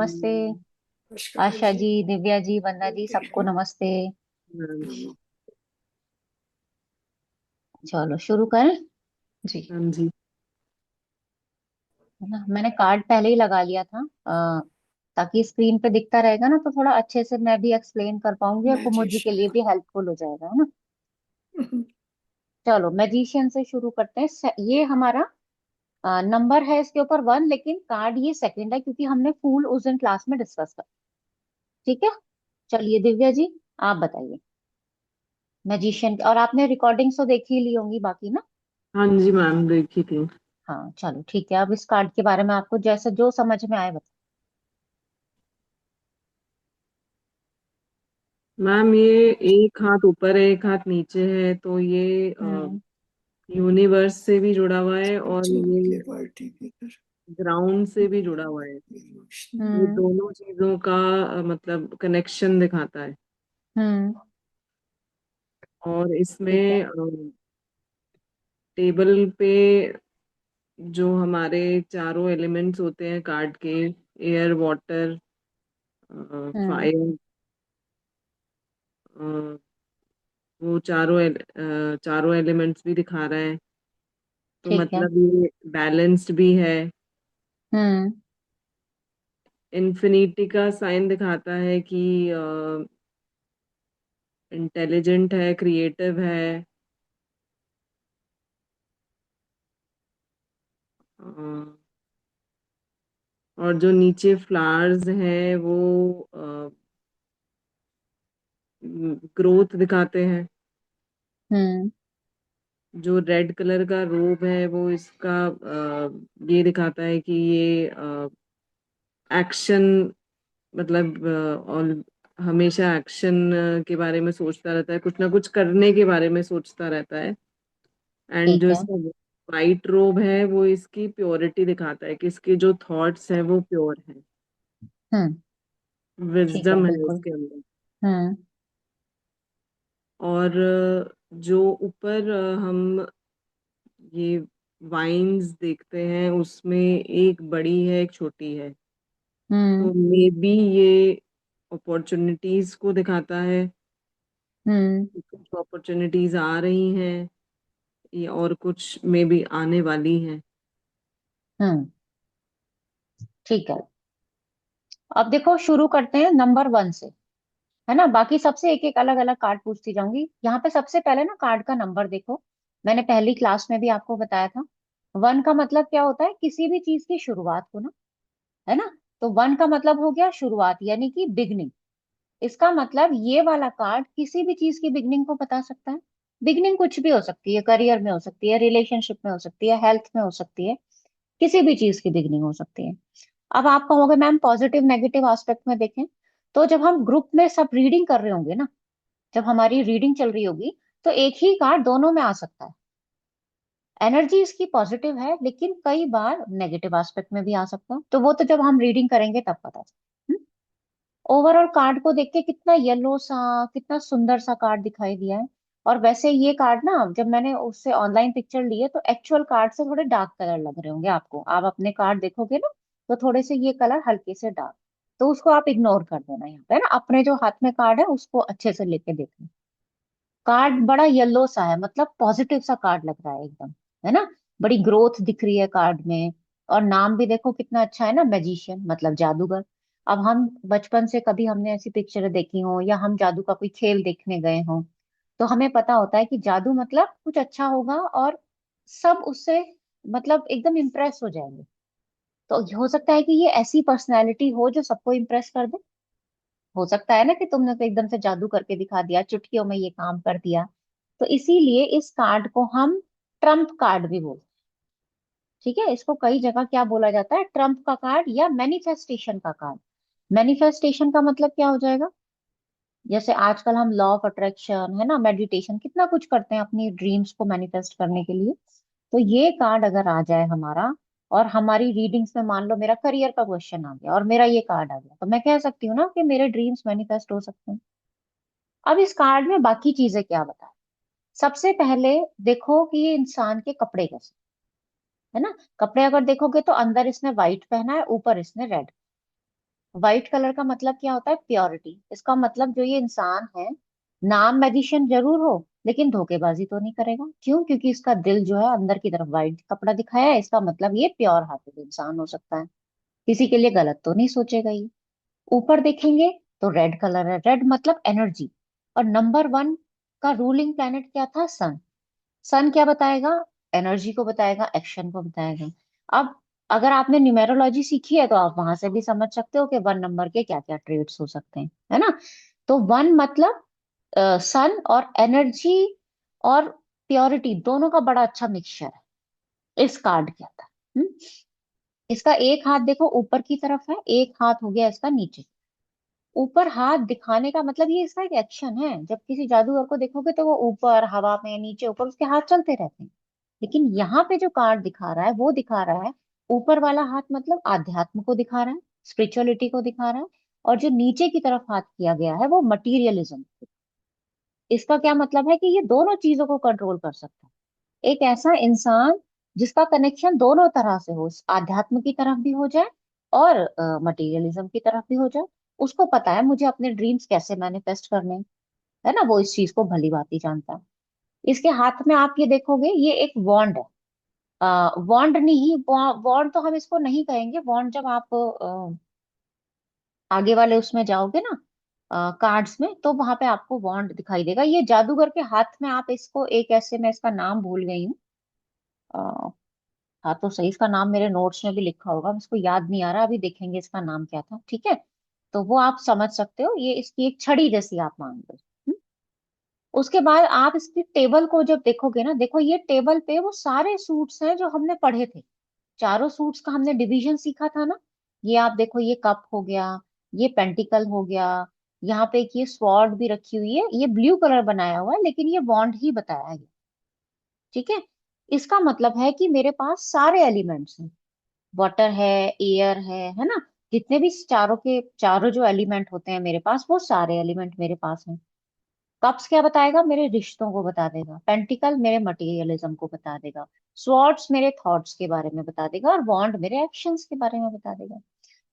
नमस्ते। नमस्कार आशा जी। जी, दिव्या जी, वंदना जी, सबको नमस्ते। हाँ चलो शुरू करें जी। जी। है ना, मैंने कार्ड पहले ही लगा लिया था ताकि स्क्रीन पे दिखता रहेगा ना, तो थोड़ा अच्छे से मैं भी एक्सप्लेन कर पाऊंगी और कुमुद जी के मैजिशियन। लिए भी हेल्पफुल हो जाएगा, है ना। चलो मैजिशियन से शुरू करते हैं। ये हमारा नंबर है इसके ऊपर 1, लेकिन कार्ड ये सेकंड है क्योंकि हमने फूल उस दिन क्लास में डिस्कस कर। ठीक है। चलिए दिव्या जी, आप बताइए मैजिशियन। और आपने रिकॉर्डिंग्स तो देखी ही ली होंगी बाकी ना। हाँ जी मैम, देखी थी। हाँ चलो ठीक है, अब इस कार्ड के बारे में आपको जैसे जो समझ में आए बता। मैम, ये एक हाथ ऊपर है, एक हाथ नीचे है, तो ये हम्म। यूनिवर्स से भी जुड़ा हुआ है और ये हम्म। ग्राउंड से भी जुड़ा हुआ है। ये हम्म। दोनों चीजों का मतलब कनेक्शन दिखाता है। हम्म। और ठीक है। इसमें टेबल पे जो हमारे चारों एलिमेंट्स होते हैं कार्ड के, एयर, वाटर, हम्म। फायर, वो चारों एलिमेंट्स भी दिखा रहा है। तो ठीक है। मतलब ये बैलेंस्ड भी है। हम्म। इन्फिनिटी का साइन दिखाता है कि इंटेलिजेंट है, क्रिएटिव है। अ, और जो नीचे फ्लावर्स हैं वो ग्रोथ दिखाते हैं। हम्म। जो रेड कलर का रोब है वो इसका ये दिखाता है कि ये एक्शन, मतलब और हमेशा एक्शन के बारे में सोचता रहता है, कुछ ना कुछ करने के बारे में सोचता रहता है। एंड ठीक जो है। इसका वाइट रोब है वो इसकी प्योरिटी दिखाता है कि इसके जो थॉट्स हैं वो प्योर हैं। हम्म। ठीक है विजडम है बिल्कुल। इसके अंदर। हम्म। और जो ऊपर हम ये वाइन्स देखते हैं उसमें एक बड़ी है, एक छोटी है। हम्म। तो मे बी ये अपॉर्चुनिटीज को दिखाता है। हम्म। कुछ अपॉर्चुनिटीज आ रही हैं, ये और कुछ में भी आने वाली हैं। हम्म। ठीक है। अब देखो शुरू करते हैं नंबर 1 से। है ना, बाकी सबसे एक एक अलग अलग कार्ड पूछती जाऊंगी। यहाँ पे सबसे पहले ना कार्ड का नंबर देखो। मैंने पहली क्लास में भी आपको बताया था। 1 का मतलब क्या होता है, किसी भी चीज की शुरुआत को ना। है ना। तो 1 का मतलब हो गया शुरुआत, यानी कि बिगनिंग। इसका मतलब ये वाला कार्ड किसी भी चीज की बिगनिंग को बता सकता है। बिगनिंग कुछ भी हो सकती है, करियर में हो सकती है, रिलेशनशिप में हो सकती है, हेल्थ में हो सकती है। किसी भी चीज की बिगनिंग हो सकती है। अब आप कहोगे मैम पॉजिटिव नेगेटिव एस्पेक्ट में देखें, तो जब हम ग्रुप में सब रीडिंग कर रहे होंगे ना, जब हमारी रीडिंग चल रही होगी, तो एक ही कार्ड दोनों में आ सकता है। एनर्जी इसकी पॉजिटिव है, लेकिन कई बार नेगेटिव एस्पेक्ट में भी आ सकता है, तो वो तो जब हम रीडिंग करेंगे तब पता चलेगा। ओवरऑल कार्ड को देख के कितना येलो सा, कितना सुंदर सा कार्ड दिखाई दिया है। और वैसे ये कार्ड ना, जब मैंने उससे ऑनलाइन पिक्चर लिए तो एक्चुअल कार्ड से थोड़े डार्क कलर लग रहे होंगे आपको। आप अपने कार्ड देखोगे ना, तो थोड़े से ये कलर हल्के से डार्क। तो उसको आप इग्नोर कर देना यहाँ पे, है ना। अपने जो हाथ में कार्ड है उसको अच्छे से लेके देखना। कार्ड बड़ा येलो सा है, मतलब पॉजिटिव सा कार्ड लग रहा है एकदम। है ना। बड़ी ग्रोथ दिख रही है कार्ड में। और नाम भी देखो कितना अच्छा है ना, मैजिशियन मतलब जादूगर। अब हम बचपन से कभी हमने ऐसी पिक्चर देखी हो, या हम जादू का कोई खेल देखने गए हो, तो हमें पता होता है कि जादू मतलब कुछ अच्छा होगा और सब उससे मतलब एकदम इम्प्रेस हो जाएंगे। तो हो सकता है कि ये ऐसी पर्सनैलिटी हो जो सबको इम्प्रेस कर दे। हो सकता है ना कि तुमने तो एकदम से जादू करके दिखा दिया, चुटकियों में ये काम कर दिया। तो इसीलिए इस कार्ड को हम ट्रम्प कार्ड भी बोलते हैं। ठीक है, इसको कई जगह क्या बोला जाता है, ट्रम्प का कार्ड या मैनिफेस्टेशन का कार्ड। मैनिफेस्टेशन का मतलब क्या हो जाएगा, जैसे आजकल हम लॉ ऑफ अट्रैक्शन, है ना, मेडिटेशन, कितना कुछ करते हैं अपनी ड्रीम्स को मैनिफेस्ट करने के लिए। तो ये कार्ड अगर आ जाए हमारा, और हमारी रीडिंग्स में मान लो मेरा करियर का क्वेश्चन आ गया और मेरा ये कार्ड आ गया, तो मैं कह सकती हूँ ना कि मेरे ड्रीम्स मैनिफेस्ट हो सकते हैं। अब इस कार्ड में बाकी चीजें क्या बताएं। सबसे पहले देखो कि ये इंसान के कपड़े कैसे, है ना। कपड़े अगर देखोगे तो अंदर इसने व्हाइट पहना है, ऊपर इसने रेड। व्हाइट कलर का मतलब क्या होता है? प्योरिटी। इसका मतलब जो ये इंसान है, नाम मैजिशियन जरूर हो, लेकिन धोखेबाजी तो नहीं करेगा। क्यों? क्योंकि इसका दिल जो है अंदर की तरफ व्हाइट कपड़ा दिखाया है, इसका मतलब ये प्योर हार्टेड इंसान हो सकता है। किसी के लिए गलत तो नहीं सोचेगा ये। ऊपर देखेंगे तो रेड कलर है। रेड मतलब एनर्जी। और नंबर वन का रूलिंग प्लैनेट क्या था? सन। सन क्या बताएगा? एनर्जी को बताएगा, एक्शन को बताएगा। अब अगर आपने न्यूमेरोलॉजी सीखी है तो आप वहां से भी समझ सकते हो कि वन नंबर के क्या क्या ट्रेड्स हो सकते हैं, है ना? तो वन मतलब सन और एनर्जी और प्योरिटी दोनों का बड़ा अच्छा मिक्सचर है इस कार्ड के अंदर। इसका एक हाथ देखो ऊपर की तरफ है, एक हाथ हो गया इसका नीचे। ऊपर हाथ दिखाने का मतलब ये इसका एक एक्शन है। जब किसी जादूगर को देखोगे तो वो ऊपर हवा में, नीचे ऊपर, उसके हाथ चलते रहते हैं। लेकिन यहाँ पे जो कार्ड दिखा रहा है वो दिखा रहा है, ऊपर वाला हाथ मतलब आध्यात्म को दिखा रहा है, स्पिरिचुअलिटी को दिखा रहा है। और जो नीचे की तरफ हाथ किया गया है वो मटीरियलिज्म। इसका क्या मतलब है? कि ये दोनों चीजों को कंट्रोल कर सकता है। एक ऐसा इंसान जिसका कनेक्शन दोनों तरह से हो, आध्यात्म की तरफ भी हो जाए और मटेरियलिज्म की तरफ भी हो जाए। उसको पता है मुझे अपने ड्रीम्स कैसे मैनिफेस्ट करने हैं, है ना? वो इस चीज को भली भांति जानता है। इसके हाथ में आप ये देखोगे ये एक वॉन्ड है। वॉन्ड नहीं, वॉन्ड तो हम इसको नहीं कहेंगे। वॉन्ड जब आप आगे वाले उसमें जाओगे ना, कार्ड्स में, तो वहां पे आपको वॉन्ड दिखाई देगा। ये जादूगर के हाथ में आप इसको एक ऐसे, मैं इसका नाम भूल गई हूँ। हाँ तो सही, इसका नाम मेरे नोट्स में भी लिखा होगा, मुझको याद नहीं आ रहा, अभी देखेंगे इसका नाम क्या था, ठीक है? तो वो आप समझ सकते हो, ये इसकी एक छड़ी जैसी आप मान लो। उसके बाद आप इसकी टेबल को जब देखोगे ना, देखो ये टेबल पे वो सारे सूट्स हैं जो हमने पढ़े थे। चारों सूट्स का हमने डिवीजन सीखा था ना। ये आप देखो, ये कप हो गया, ये पेंटिकल हो गया, यहाँ पे एक ये स्वॉर्ड भी रखी हुई है, ये ब्लू कलर बनाया हुआ है लेकिन ये बॉन्ड ही बताया गया। ठीक है? इसका मतलब है कि मेरे पास सारे एलिमेंट्स हैं। वाटर है, एयर है ना? जितने भी चारों के चारों जो एलिमेंट होते हैं मेरे पास, वो सारे एलिमेंट मेरे पास हैं। कप्स क्या बताएगा? मेरे रिश्तों को बता देगा। पेंटिकल मेरे मटेरियलिज्म को बता देगा। स्वॉर्ड्स मेरे थॉट्स के बारे में बता देगा। और वॉन्ड मेरे एक्शंस के बारे में बता देगा।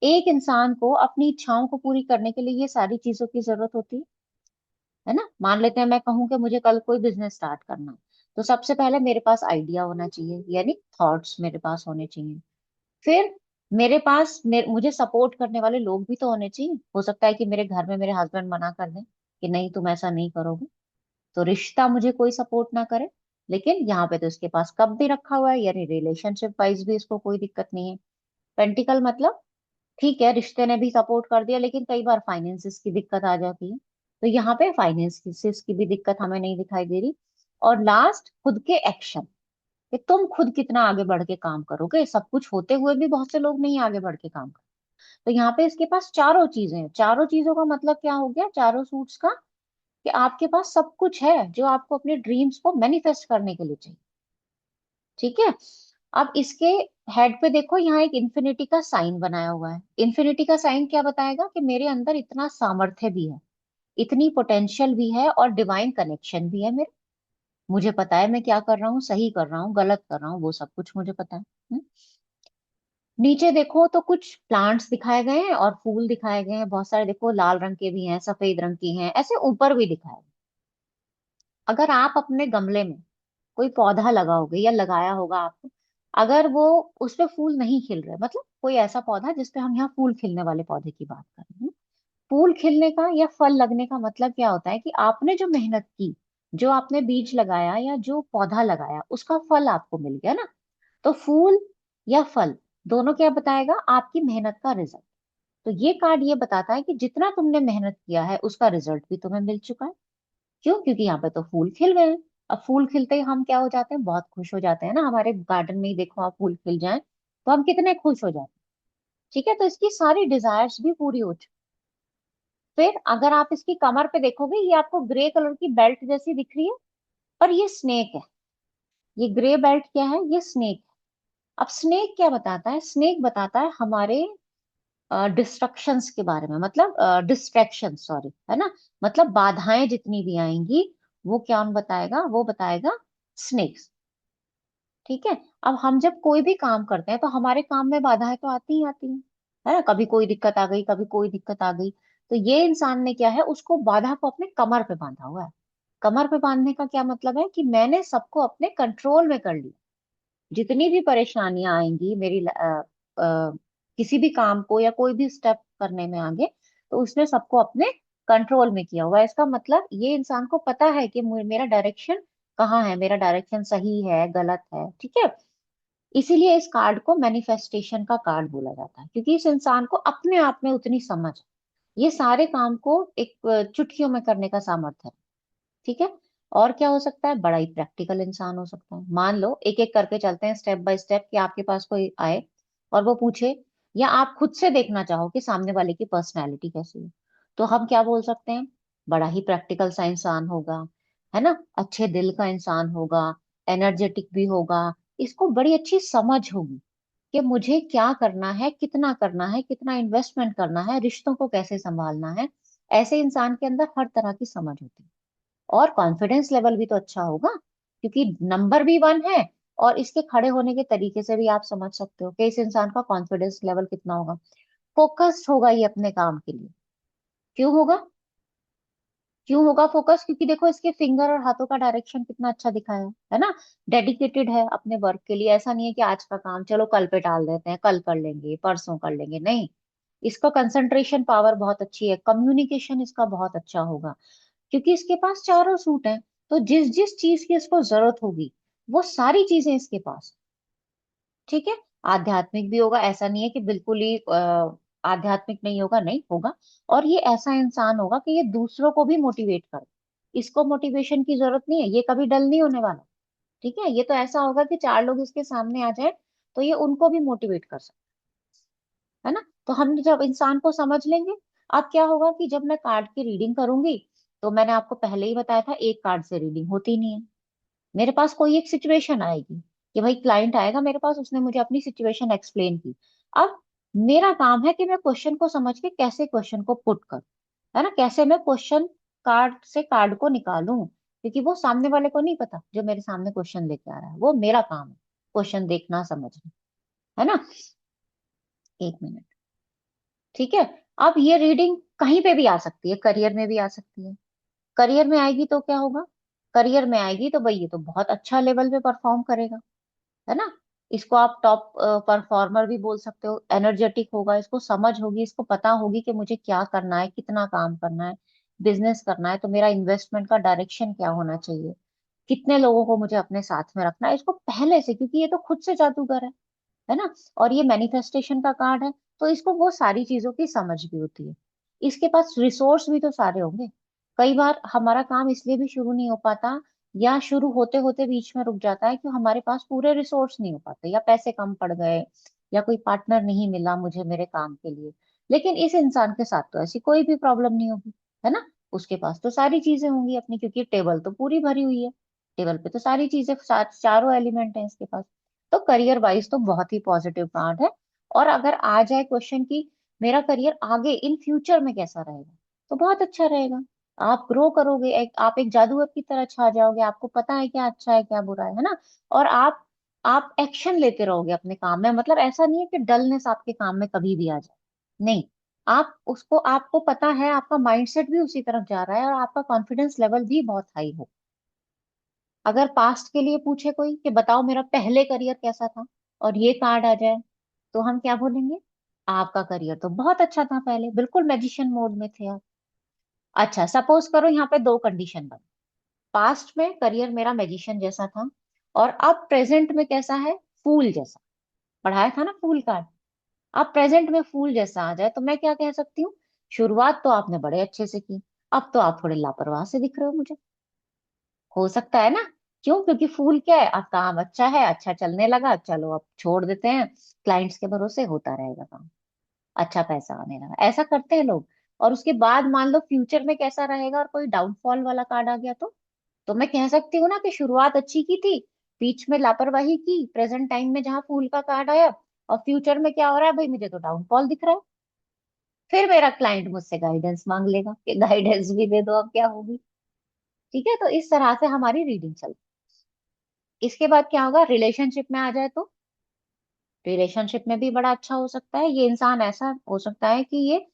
एक इंसान को अपनी इच्छाओं को पूरी करने के लिए ये सारी चीजों की जरूरत होती है ना? मान लेते हैं मैं कहूँ कि मुझे कल कोई बिजनेस स्टार्ट करना है, तो सबसे पहले मेरे पास आइडिया होना चाहिए, यानी थॉट्स मेरे पास होने चाहिए। फिर मेरे पास मुझे सपोर्ट करने वाले लोग भी तो होने चाहिए। हो सकता है कि मेरे घर में मेरे हस्बैंड मना कर दें कि नहीं तुम ऐसा नहीं करोगे, तो रिश्ता मुझे कोई सपोर्ट ना करे। लेकिन यहाँ पे तो इसके पास कप भी रखा हुआ है, यानी रिलेशनशिप वाइज भी इसको कोई दिक्कत नहीं है। पेंटिकल मतलब ठीक है, रिश्ते ने भी सपोर्ट कर दिया, लेकिन कई बार फाइनेंसिस की दिक्कत आ जाती है। तो यहाँ पे फाइनेंसिस की भी दिक्कत हमें नहीं दिखाई दे रही। और लास्ट, खुद के एक्शन, कि तुम खुद कितना आगे बढ़ के काम करोगे। सब कुछ होते हुए भी बहुत से लोग नहीं आगे बढ़ के काम करते। तो यहाँ पे इसके पास चारों चीजें हैं। चारों चीजों का मतलब क्या हो गया चारों सूट्स का? कि आपके पास सब कुछ है जो आपको अपने ड्रीम्स को मैनिफेस्ट करने के लिए चाहिए। ठीक है? अब इसके हेड पे देखो, यहाँ एक इन्फिनिटी का साइन बनाया हुआ है। इन्फिनिटी का साइन क्या बताएगा? कि मेरे अंदर इतना सामर्थ्य भी है, इतनी पोटेंशियल भी है और डिवाइन कनेक्शन भी है मेरे। मुझे पता है मैं क्या कर रहा हूँ, सही कर रहा हूँ गलत कर रहा हूँ, वो सब कुछ मुझे पता है। नीचे देखो तो कुछ प्लांट्स दिखाए गए हैं और फूल दिखाए गए हैं बहुत सारे। देखो लाल रंग के भी हैं, सफेद रंग की हैं, ऐसे ऊपर भी दिखाए गए। अगर आप अपने गमले में कोई पौधा लगाओगे या लगाया होगा आपको, अगर वो उस पे फूल नहीं खिल रहे, मतलब कोई ऐसा पौधा जिसपे हम यहाँ फूल खिलने वाले पौधे की बात कर रहे हैं। फूल खिलने का या फल लगने का मतलब क्या होता है? कि आपने जो मेहनत की, जो आपने बीज लगाया या जो पौधा लगाया, उसका फल आपको मिल गया ना। तो फूल या फल दोनों क्या बताएगा? आपकी मेहनत का रिजल्ट। तो ये कार्ड ये बताता है कि जितना तुमने मेहनत किया है उसका रिजल्ट भी तुम्हें मिल चुका है। क्यों? क्योंकि यहाँ पे तो फूल खिल गए हैं। अब फूल खिलते ही हम क्या हो जाते हैं? बहुत खुश हो जाते हैं ना। हमारे गार्डन में ही देखो आप, फूल खिल जाए तो हम कितने खुश हो जाते हैं। ठीक है? तो इसकी सारी डिजायर्स भी पूरी हो चुकी। फिर अगर आप इसकी कमर पे देखोगे, ये आपको ग्रे कलर की बेल्ट जैसी दिख रही है, पर ये स्नेक है। ये ग्रे बेल्ट क्या है? ये स्नेक। अब स्नेक क्या बताता है? स्नेक बताता है हमारे डिस्ट्रक्शंस के बारे में, मतलब डिस्ट्रैक्शन, सॉरी, है ना? मतलब बाधाएं जितनी भी आएंगी, वो क्या बताएगा? वो बताएगा स्नेक्स। ठीक है? अब हम जब कोई भी काम करते हैं तो हमारे काम में बाधाएं तो आती ही आती हैं, है ना, कभी कोई दिक्कत आ गई, कभी कोई दिक्कत आ गई। तो ये इंसान ने क्या है, उसको बाधा को अपने कमर पे बांधा हुआ है। कमर पे बांधने का क्या मतलब है कि मैंने सबको अपने कंट्रोल में कर लिया। जितनी भी परेशानियां आएंगी मेरी किसी भी काम को या कोई भी स्टेप करने में आगे, तो उसने सबको अपने कंट्रोल में किया हुआ है। इसका मतलब ये इंसान को पता है कि मेरा डायरेक्शन कहाँ है, मेरा डायरेक्शन सही है गलत है, ठीक है। इसीलिए इस कार्ड को मैनिफेस्टेशन का कार्ड बोला जाता है, क्योंकि इस इंसान को अपने आप में उतनी समझ है। ये सारे काम को एक चुटकियों में करने का सामर्थ्य है, ठीक है। और क्या हो सकता है, बड़ा ही प्रैक्टिकल इंसान हो सकता है। मान लो एक एक करके चलते हैं स्टेप बाय स्टेप, कि आपके पास कोई आए और वो पूछे, या आप खुद से देखना चाहो कि सामने वाले की पर्सनैलिटी कैसी है, तो हम क्या बोल सकते हैं, बड़ा ही प्रैक्टिकल सा इंसान होगा, है ना, अच्छे दिल का इंसान होगा, एनर्जेटिक भी होगा, इसको बड़ी अच्छी समझ होगी कि मुझे क्या करना है, कितना करना है, कितना इन्वेस्टमेंट करना है, रिश्तों को कैसे संभालना है। ऐसे इंसान के अंदर हर तरह की समझ होती है। और कॉन्फिडेंस लेवल भी तो अच्छा होगा, क्योंकि नंबर भी 1 है। और इसके खड़े होने के तरीके से भी आप समझ सकते हो कि इस इंसान का कॉन्फिडेंस लेवल कितना होगा। फोकस्ड होगा ये अपने काम के लिए। क्यों होगा, क्यों होगा फोकस, क्योंकि देखो इसके फिंगर और हाथों का डायरेक्शन कितना अच्छा दिखा है ना। डेडिकेटेड है अपने वर्क के लिए। ऐसा नहीं है कि आज का काम चलो कल पे टाल देते हैं, कल कर लेंगे, परसों कर लेंगे, नहीं। इसका कंसंट्रेशन पावर बहुत अच्छी है, कम्युनिकेशन इसका बहुत अच्छा होगा, क्योंकि इसके पास चारों सूट हैं। तो जिस जिस चीज की इसको जरूरत होगी, वो सारी चीजें इसके पास, ठीक है। आध्यात्मिक भी होगा, ऐसा नहीं है कि बिल्कुल ही आध्यात्मिक नहीं होगा, नहीं होगा। और ये ऐसा इंसान होगा कि ये दूसरों को भी मोटिवेट करे। इसको मोटिवेशन की जरूरत नहीं है, ये कभी डल नहीं होने वाला, ठीक है। ये तो ऐसा होगा कि 4 लोग इसके सामने आ जाए तो ये उनको भी मोटिवेट कर सकता है ना। तो हम जब इंसान को समझ लेंगे, अब क्या होगा कि जब मैं कार्ड की रीडिंग करूंगी, तो मैंने आपको पहले ही बताया था एक कार्ड से रीडिंग होती नहीं है। मेरे पास कोई एक सिचुएशन आएगी कि भाई क्लाइंट आएगा मेरे पास, उसने मुझे अपनी सिचुएशन एक्सप्लेन की। अब मेरा काम है कि मैं क्वेश्चन को समझ के कैसे क्वेश्चन को पुट कर, है ना, कैसे मैं क्वेश्चन कार्ड से कार्ड को निकालूं, क्योंकि वो सामने वाले को नहीं पता जो मेरे सामने क्वेश्चन लेके आ रहा है। वो मेरा काम है क्वेश्चन देखना समझना, है ना। एक मिनट, ठीक है। अब ये रीडिंग कहीं पे भी आ सकती है, करियर में भी आ सकती है। करियर में आएगी तो क्या होगा, करियर में आएगी तो भाई ये तो बहुत अच्छा लेवल पे परफॉर्म करेगा, है ना। इसको आप टॉप परफॉर्मर भी बोल सकते हो। एनर्जेटिक होगा, इसको समझ होगी, इसको पता होगी कि मुझे क्या करना है, कितना काम करना है। बिजनेस करना है तो मेरा इन्वेस्टमेंट का डायरेक्शन क्या होना चाहिए, कितने लोगों को मुझे अपने साथ में रखना है, इसको पहले से, क्योंकि ये तो खुद से जादूगर है ना। और ये मैनिफेस्टेशन का कार्ड है, तो इसको वो सारी चीजों की समझ भी होती है। इसके पास रिसोर्स भी तो सारे होंगे। कई बार हमारा काम इसलिए भी शुरू नहीं हो पाता, या शुरू होते होते बीच में रुक जाता है, कि हमारे पास पूरे रिसोर्स नहीं हो पाते, या पैसे कम पड़ गए, या कोई पार्टनर नहीं मिला मुझे मेरे काम के लिए। लेकिन इस इंसान के साथ तो ऐसी कोई भी प्रॉब्लम नहीं होगी, है ना। उसके पास तो सारी चीजें होंगी अपनी, क्योंकि टेबल तो पूरी भरी हुई है। टेबल पे तो सारी चीजें, चारों एलिमेंट है इसके पास। तो करियर वाइज तो बहुत ही पॉजिटिव कार्ड है। और अगर आ जाए क्वेश्चन की मेरा करियर आगे इन फ्यूचर में कैसा रहेगा, तो बहुत अच्छा रहेगा। आप ग्रो करोगे, आप एक जादूगर की तरह छा जाओगे, आपको पता है क्या अच्छा है क्या बुरा है ना। और आप एक्शन लेते रहोगे अपने काम में। मतलब ऐसा नहीं है कि डलनेस आपके काम में कभी भी आ जाए, नहीं। आप उसको, आपको पता है, आपका माइंडसेट भी उसी तरफ जा रहा है, और आपका कॉन्फिडेंस लेवल भी बहुत हाई हो। अगर पास्ट के लिए पूछे कोई कि बताओ मेरा पहले करियर कैसा था, और ये कार्ड आ जाए, तो हम क्या बोलेंगे, आपका करियर तो बहुत अच्छा था, पहले बिल्कुल मैजिशियन मोड में थे आप। अच्छा, सपोज करो यहाँ पे दो कंडीशन बनी। पास्ट में करियर मेरा मैजिशियन जैसा था, और अब प्रेजेंट में कैसा है, फूल जैसा। पढ़ाया था ना फूल कार्ड। अब प्रेजेंट में फूल जैसा आ जाए, तो मैं क्या कह सकती हूँ, शुरुआत तो आपने बड़े अच्छे से की, अब तो आप थोड़े लापरवाह से दिख रहे हो मुझे। हो सकता है ना। क्यों, क्योंकि फूल क्या है, अब काम अच्छा है, अच्छा चलने लगा, चलो अब छोड़ देते हैं, क्लाइंट्स के भरोसे होता रहेगा काम, अच्छा पैसा आने लगा, ऐसा करते हैं लोग। और उसके बाद मान लो फ्यूचर में कैसा रहेगा, और कोई डाउनफॉल वाला कार्ड आ गया, तो मैं कह सकती हूँ ना कि शुरुआत अच्छी की थी, बीच में लापरवाही की, प्रेजेंट टाइम में जहाँ फूल का कार्ड आया, और फ्यूचर में क्या हो रहा है, भाई मुझे तो डाउनफॉल दिख रहा है। फिर मेरा क्लाइंट मुझसे गाइडेंस मांग लेगा कि गाइडेंस भी दे दो, अब क्या होगी। ठीक है, तो इस तरह से हमारी रीडिंग चलती है। इसके बाद क्या होगा, रिलेशनशिप में आ जाए तो रिलेशनशिप में भी बड़ा अच्छा हो सकता है। ये इंसान ऐसा हो सकता है कि ये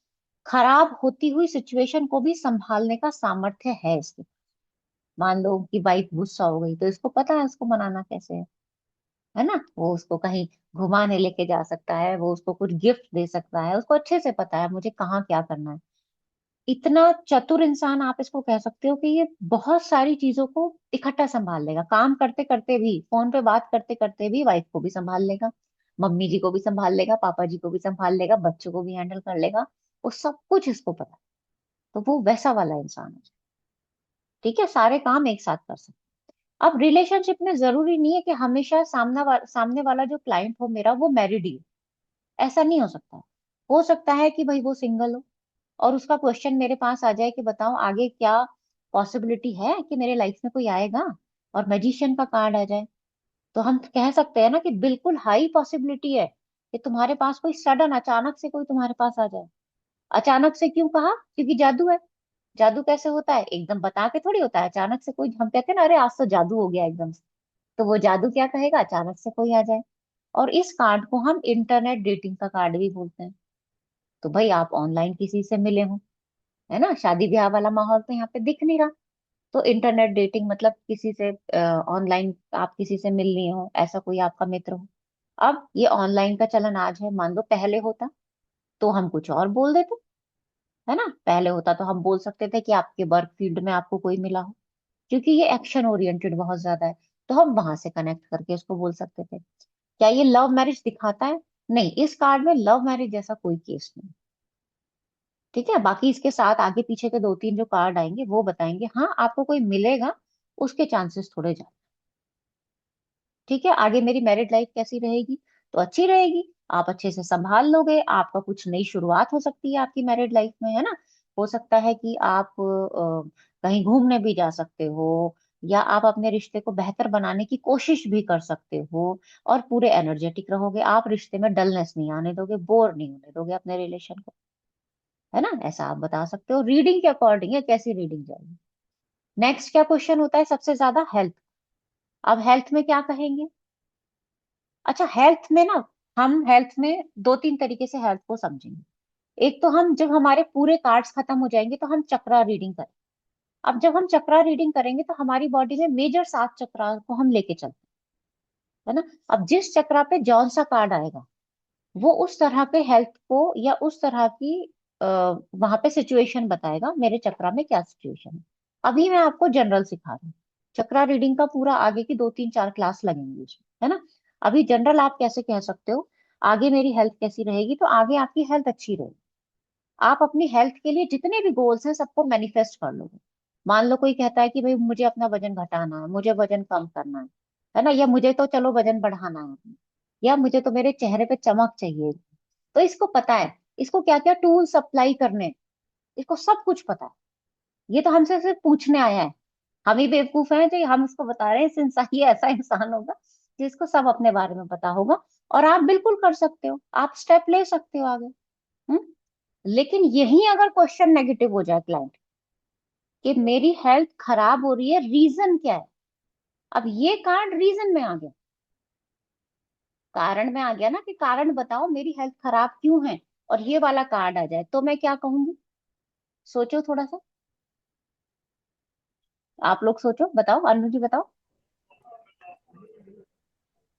खराब होती हुई सिचुएशन को भी संभालने का सामर्थ्य है इसके। मान लो कि वाइफ गुस्सा हो गई, तो इसको पता है उसको मनाना कैसे है ना। वो उसको कहीं घुमाने लेके जा सकता है, वो उसको कुछ गिफ्ट दे सकता है, उसको अच्छे से पता है मुझे कहाँ क्या करना है। इतना चतुर इंसान आप इसको कह सकते हो कि ये बहुत सारी चीजों को इकट्ठा संभाल लेगा। काम करते करते भी, फोन पे बात करते करते भी वाइफ को भी संभाल लेगा, मम्मी जी को भी संभाल लेगा, पापा जी को भी संभाल लेगा, बच्चों को भी हैंडल कर लेगा। वो सब कुछ इसको पता है। तो वो वैसा वाला इंसान है। ठीक है, सारे काम एक साथ कर सकते। अब रिलेशनशिप में जरूरी नहीं है कि हमेशा सामने वाला जो क्लाइंट हो मेरा वो मैरिड ही हो। ऐसा नहीं हो सकता। हो सकता है कि भाई वो सिंगल हो और उसका क्वेश्चन मेरे पास आ जाए कि बताओ आगे क्या पॉसिबिलिटी है कि मेरे लाइफ में कोई आएगा, और मैजिशियन का कार्ड आ जाए। तो हम कह सकते हैं ना कि बिल्कुल हाई पॉसिबिलिटी है कि तुम्हारे पास कोई सडन अचानक से कोई तुम्हारे पास आ जाए। अचानक से क्यों कहा? क्योंकि जादू है। जादू कैसे होता है? एकदम बता के थोड़ी होता है। अचानक से कोई, हम कहते हैं ना अरे आज तो जादू हो गया एकदम से, तो वो जादू क्या कहेगा? अचानक से कोई आ जाए। और इस कार्ड को हम इंटरनेट डेटिंग का कार्ड भी बोलते हैं। तो भाई आप ऑनलाइन किसी से मिले हो, है ना, शादी ब्याह वाला माहौल तो यहाँ पे दिख नहीं रहा। तो इंटरनेट डेटिंग मतलब किसी से ऑनलाइन आप किसी से मिल रही हो, ऐसा कोई आपका मित्र हो। अब ये ऑनलाइन का चलन आज है, मान लो पहले होता तो हम कुछ और बोल देते, है ना। पहले होता तो हम बोल सकते थे कि आपके वर्क फील्ड में आपको कोई मिला हो, क्योंकि ये एक्शन ओरिएंटेड बहुत ज्यादा है। तो हम वहां से कनेक्ट करके उसको बोल सकते थे। क्या ये लव मैरिज दिखाता है? नहीं, इस कार्ड में लव मैरिज जैसा कोई केस नहीं। ठीक है, बाकी इसके साथ आगे पीछे के दो तीन जो कार्ड आएंगे वो बताएंगे हाँ आपको कोई मिलेगा, उसके चांसेस थोड़े ज्यादा। ठीक है, आगे मेरी मैरिड लाइफ कैसी रहेगी? तो अच्छी रहेगी। आप अच्छे से संभाल लोगे, आपका कुछ नई शुरुआत हो सकती है आपकी मैरिड लाइफ में, है ना। हो सकता है कि आप कहीं घूमने भी जा सकते हो, या आप अपने रिश्ते को बेहतर बनाने की कोशिश भी कर सकते हो। और पूरे एनर्जेटिक रहोगे, आप रिश्ते में डलनेस नहीं आने दोगे, बोर नहीं होने दोगे अपने रिलेशन को, है ना। ऐसा आप बता सकते हो। रीडिंग के अकॉर्डिंग है कैसी रीडिंग जाएगी। नेक्स्ट क्या क्वेश्चन होता है सबसे ज्यादा? हेल्थ। अब हेल्थ में क्या कहेंगे? अच्छा, हेल्थ में ना, हम हेल्थ में दो तीन तरीके से हेल्थ को समझेंगे। एक तो हम जब हमारे पूरे कार्ड्स खत्म हो जाएंगे तो हम चक्रा रीडिंग करें। अब जब हम चक्रा रीडिंग करेंगे तो हमारी बॉडी में मेजर 7 चक्रा को हम लेके चलते हैं, है ना। अब जिस चक्रा पे जौन सा कार्ड आएगा वो उस तरह के हेल्थ को या उस तरह की वहां पे सिचुएशन बताएगा, मेरे चक्रा में क्या सिचुएशन है। अभी मैं आपको जनरल सिखा रही हूँ। चक्रा रीडिंग का पूरा आगे की 2 3 4 क्लास लगेंगे इसमें, है ना। अभी जनरल आप कैसे कह सकते हो आगे मेरी हेल्थ कैसी रहेगी? तो आगे आपकी हेल्थ अच्छी रहेगी। आप अपनी हेल्थ के लिए जितने भी गोल्स हैं सबको मैनिफेस्ट कर लोगे। मान लो कोई कहता है कि भाई मुझे अपना वजन घटाना है, मुझे वजन कम करना है ना, या मुझे तो चलो वजन बढ़ाना है, या मुझे तो मेरे चेहरे पे चमक चाहिए। तो इसको पता है इसको क्या क्या टूल्स अप्लाई करने हैं, इसको सब कुछ पता है। ये तो हमसे सिर्फ पूछने आया है। हम ही बेवकूफ हैं जो हम उसको बता रहे हैं इस इंसान, ये ऐसा इंसान होगा जिसको सब अपने बारे में पता होगा। और आप बिल्कुल कर सकते हो, आप स्टेप ले सकते हो आगे। हम्म। लेकिन यही अगर क्वेश्चन नेगेटिव हो जाए क्लाइंट कि मेरी हेल्थ खराब हो रही है, रीजन क्या है? अब ये कार्ड रीजन में आ गया, कारण में आ गया ना कि कारण बताओ मेरी हेल्थ खराब क्यों है, और ये वाला कार्ड आ जाए तो मैं क्या कहूंगी? सोचो थोड़ा सा, आप लोग सोचो, बताओ अनु जी बताओ।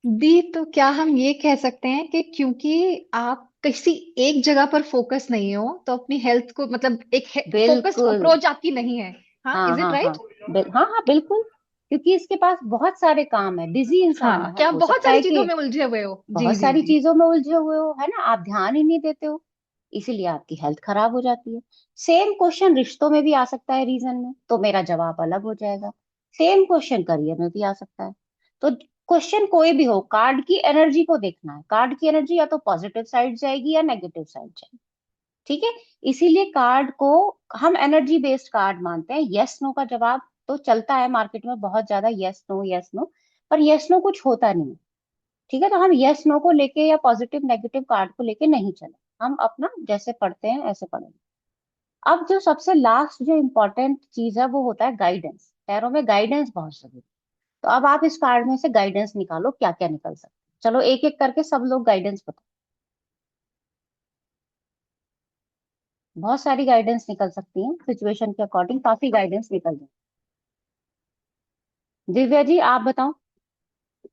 दी, तो क्या हम ये कह सकते हैं कि क्योंकि आप किसी एक जगह पर फोकस नहीं हो, तो अपनी हेल्थ को मतलब एक फोकस्ड बिल्कुल। अप्रोच आपकी नहीं है। हाँ, हाँ इज इट हाँ हाँ। राइट? हाँ हाँ बिल्कुल। क्योंकि इसके पास बहुत सारे काम है, बिजी इंसान हाँ, है, क्या आप हो बहुत सकता सारी है चीजों कि में उलझे हुए हो? जी बहुत जी सारी जी। चीजों में उलझे हुए हो, है ना, आप ध्यान ही नहीं देते हो, इसीलिए आपकी हेल्थ खराब हो जाती है। सेम क्वेश्चन रिश्तों में भी आ सकता है रीजन में, तो मेरा जवाब अलग हो जाएगा। सेम क्वेश्चन करियर में भी आ सकता है। तो क्वेश्चन कोई भी हो, कार्ड की एनर्जी को देखना है। कार्ड की एनर्जी या तो पॉजिटिव साइड जाएगी या नेगेटिव साइड जाएगी। ठीक है, इसीलिए कार्ड को हम एनर्जी बेस्ड कार्ड मानते हैं। यस नो का जवाब तो चलता है मार्केट में बहुत ज्यादा, यस नो यस नो, पर यस नो कुछ होता नहीं है। ठीक है, तो हम यस नो को लेके या पॉजिटिव नेगेटिव कार्ड को लेके नहीं चले, हम अपना जैसे पढ़ते हैं ऐसे पढ़ेंगे। अब जो सबसे लास्ट जो इम्पोर्टेंट चीज है वो होता है गाइडेंस। पैरों में गाइडेंस बहुत जरूरी है। तो अब आप इस कार्ड में से गाइडेंस निकालो, क्या क्या निकल सकता चलो एक एक करके सब लोग गाइडेंस बताओ। बहुत सारी गाइडेंस निकल सकती है, सिचुएशन के अकॉर्डिंग काफी गाइडेंस निकल जाए। दिव्या जी आप बताओ,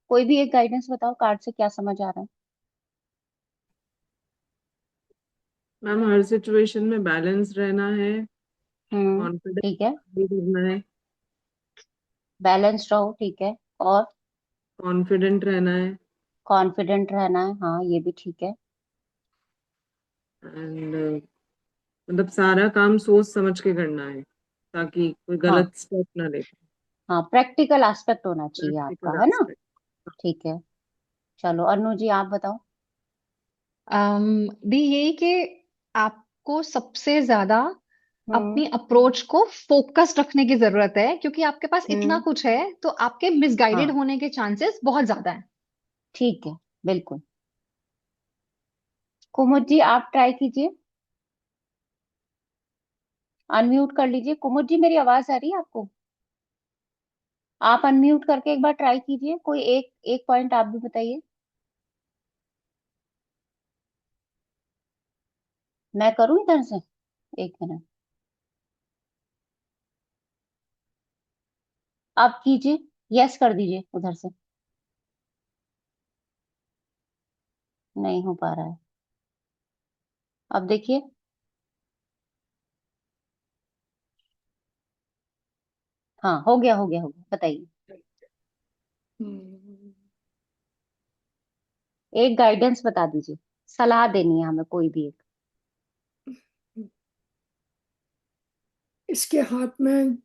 कोई भी एक गाइडेंस बताओ, कार्ड से क्या समझ आ रहा है। मैम हर सिचुएशन में बैलेंस रहना है, कॉन्फिडेंस ठीक है, करना है, बैलेंस रहो, ठीक है। और कॉन्फिडेंट रहना है, कॉन्फिडेंट रहना है, हाँ ये भी ठीक है। एंड मतलब सारा काम सोच समझ के करना है ताकि कोई हाँ गलत स्टेप ना ले। हाँ, प्रैक्टिकल एस्पेक्ट होना चाहिए आपका, प्रैक्टिकल है ना। एस्पेक्ट। ठीक है, चलो अनु जी आप बताओ। दी यही कि आपको सबसे ज्यादा हम्म अपनी अप्रोच को फोकस्ड रखने की जरूरत है, क्योंकि आपके पास इतना हम्म कुछ है तो आपके मिसगाइडेड हाँ होने के चांसेस बहुत ज्यादा है। ठीक है, बिल्कुल। कुमुद जी आप ट्राई कीजिए, अनम्यूट कर लीजिए। कुमुद जी मेरी आवाज आ रही है आपको? आप अनम्यूट करके एक बार ट्राई कीजिए, कोई एक एक पॉइंट आप भी बताइए। मैं करूं इधर से? एक मिनट, आप कीजिए, यस कर दीजिए उधर से। नहीं हो पा रहा है, अब देखिए। हाँ हो गया हो गया हो गया, बताइए। हम्म, एक गाइडेंस बता दीजिए, सलाह देनी है हमें कोई भी एक। इसके हाथ में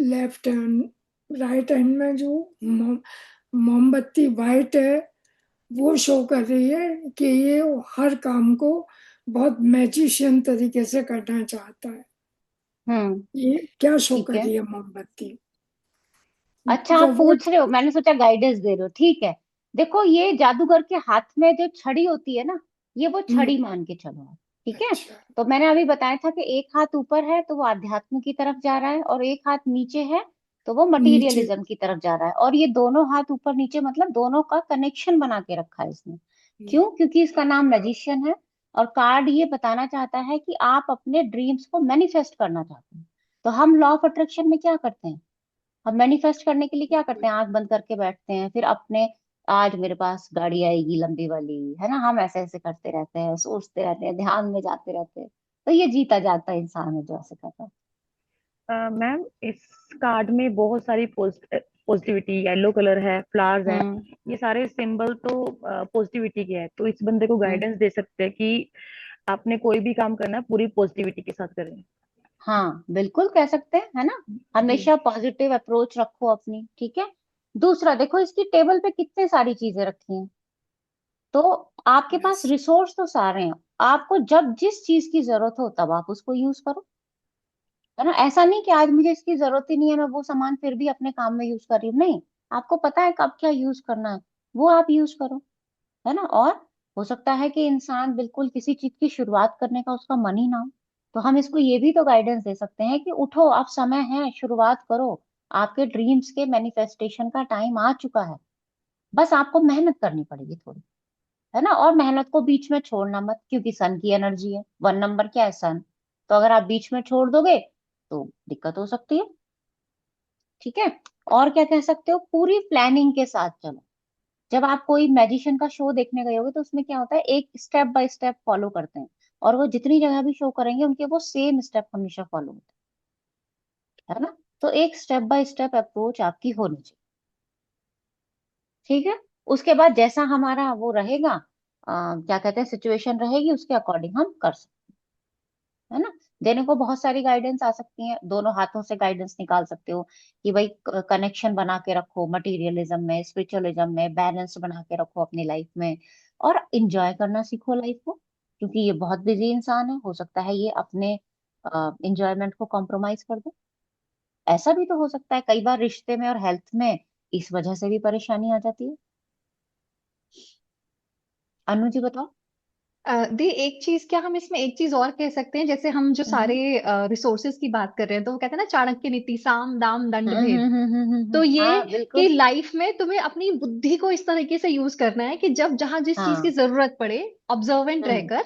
लेफ्ट हैंड राइट हैंड में जो मोमबत्ती वाइट है वो शो कर रही है कि ये हर काम को बहुत मैजिशियन तरीके से करना चाहता है। हम्म ये क्या शो ठीक कर है। रही है मोमबत्ती? अच्छा आप रोबोट। पूछ रहे हो, मैंने सोचा गाइडेंस दे रहे हो, ठीक है। देखो ये जादूगर के हाथ में जो छड़ी होती है ना, ये वो हम्म। छड़ी मान के चलो आप, ठीक है। अच्छा। तो मैंने अभी बताया था कि एक हाथ ऊपर है तो वो आध्यात्म की तरफ जा रहा है, और एक हाथ नीचे है तो वो नीचे। मटीरियलिज्म की तरफ जा रहा है। और ये दोनों हाथ ऊपर नीचे मतलब दोनों का कनेक्शन बना के रखा है इसने। हम्म। क्यों? क्योंकि इसका नाम मैजिशियन है, और कार्ड ये बताना चाहता है कि आप अपने ड्रीम्स को मैनिफेस्ट करना चाहते हैं। तो हम लॉ ऑफ अट्रैक्शन में क्या करते हैं, हम मैनिफेस्ट करने के लिए क्या करते हैं, आंख बंद करके बैठते हैं, फिर अपने आज मेरे पास गाड़ी आएगी लंबी वाली, है ना, हम ऐसे ऐसे करते रहते हैं, सोचते रहते हैं, ध्यान में जाते रहते हैं। तो ये जीता जाता इंसान है जो ऐसे करता है। मैम इस कार्ड में बहुत सारी पॉजिटिविटी, येलो कलर है, फ्लावर्स है, हम्म ये सारे सिंबल तो पॉजिटिविटी के है। तो इस बंदे को हम्म गाइडेंस दे सकते हैं कि आपने कोई भी काम करना है पूरी पॉजिटिविटी के साथ करें। हाँ बिल्कुल कह सकते हैं, है ना। जी। हमेशा पॉजिटिव अप्रोच रखो अपनी, ठीक है। दूसरा देखो, इसकी टेबल पे कितने सारी चीजें रखी हैं, तो आपके पास यस। रिसोर्स तो सारे हैं। आपको जब जिस चीज की जरूरत हो तब आप उसको यूज करो, है ना। ऐसा नहीं कि आज मुझे इसकी जरूरत ही नहीं है, मैं वो सामान फिर भी अपने काम में यूज कर रही हूँ, नहीं। आपको पता है कब क्या यूज करना है, वो आप यूज करो, है ना। और हो सकता है कि इंसान बिल्कुल किसी चीज की शुरुआत करने का उसका मन ही ना हो, तो हम इसको ये भी तो गाइडेंस दे सकते हैं कि उठो, आप समय है, शुरुआत करो। आपके ड्रीम्स के मैनिफेस्टेशन का टाइम आ चुका है, बस आपको मेहनत करनी पड़ेगी थोड़ी, है ना। और मेहनत को बीच में छोड़ना मत, क्योंकि सन की एनर्जी है, वन नंबर क्या है, सन। तो अगर आप बीच में छोड़ दोगे तो दिक्कत हो सकती है, ठीक है। और क्या कह सकते हो, पूरी प्लानिंग के साथ चलो। जब आप कोई मैजिशियन का शो देखने गए होगे तो उसमें क्या होता है, एक स्टेप बाय स्टेप फॉलो करते हैं, और वो जितनी जगह भी शो करेंगे उनके वो सेम स्टेप हमेशा फॉलो होते हैं, है ना। तो एक स्टेप बाय स्टेप अप्रोच आपकी होनी चाहिए, ठीक है। उसके बाद जैसा हमारा वो रहेगा, क्या कहते हैं, सिचुएशन रहेगी, उसके अकॉर्डिंग हम कर सकते हैं, है ना। देने को बहुत सारी गाइडेंस आ सकती है, दोनों हाथों से गाइडेंस निकाल सकते हो कि भाई कनेक्शन बना के रखो मटेरियलिज्म में, स्पिरिचुअलिज्म में, बैलेंस बना के रखो अपनी लाइफ में, और इंजॉय करना सीखो लाइफ को। क्योंकि ये बहुत बिजी इंसान है, हो सकता है ये अपने इंजॉयमेंट को कॉम्प्रोमाइज कर दे। ऐसा भी तो हो सकता है, कई बार रिश्ते में और हेल्थ में इस वजह से भी परेशानी आ जाती है। अनु जी बताओ। दी एक चीज, क्या हम इसमें एक चीज और कह सकते हैं, जैसे हम जो सारे रिसोर्सेज की बात कर रहे हैं, तो वो कहते हैं ना चाणक्य नीति, साम दाम दंड भेद। तो ये हाँ कि बिल्कुल। लाइफ में तुम्हें अपनी बुद्धि को इस तरीके से यूज करना है कि जब जहां जिस चीज की हाँ। जरूरत पड़े, ऑब्जर्वेंट रहकर,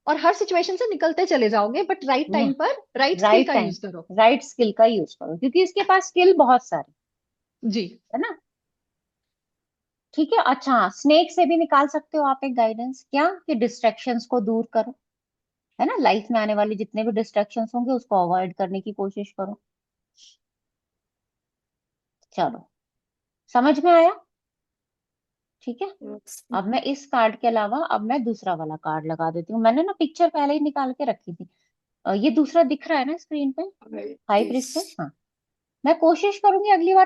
और हर सिचुएशन से निकलते चले जाओगे, बट राइट टाइम पर राइट स्किल राइट का टाइम, यूज करो। राइट स्किल का यूज करो, क्योंकि इसके पास स्किल बहुत सारे, जी। है ना। ठीक है। अच्छा, स्नेक से भी निकाल सकते हो आप एक गाइडेंस, क्या कि डिस्ट्रैक्शंस को दूर करो, है ना। लाइफ में आने वाली जितने भी डिस्ट्रैक्शंस होंगे उसको अवॉइड करने की कोशिश करो। चलो, समझ में आया। ठीक है। अब मैं इस कार्ड के अलावा अब मैं दूसरा वाला कार्ड लगा देती हूँ। मैंने ना पिक्चर पहले ही निकाल के रखी थी। ये दूसरा दिख रहा है ना स्क्रीन पे, हाई Yes. प्रीस्टेस। हाँ, मैं कोशिश करूंगी अगली बार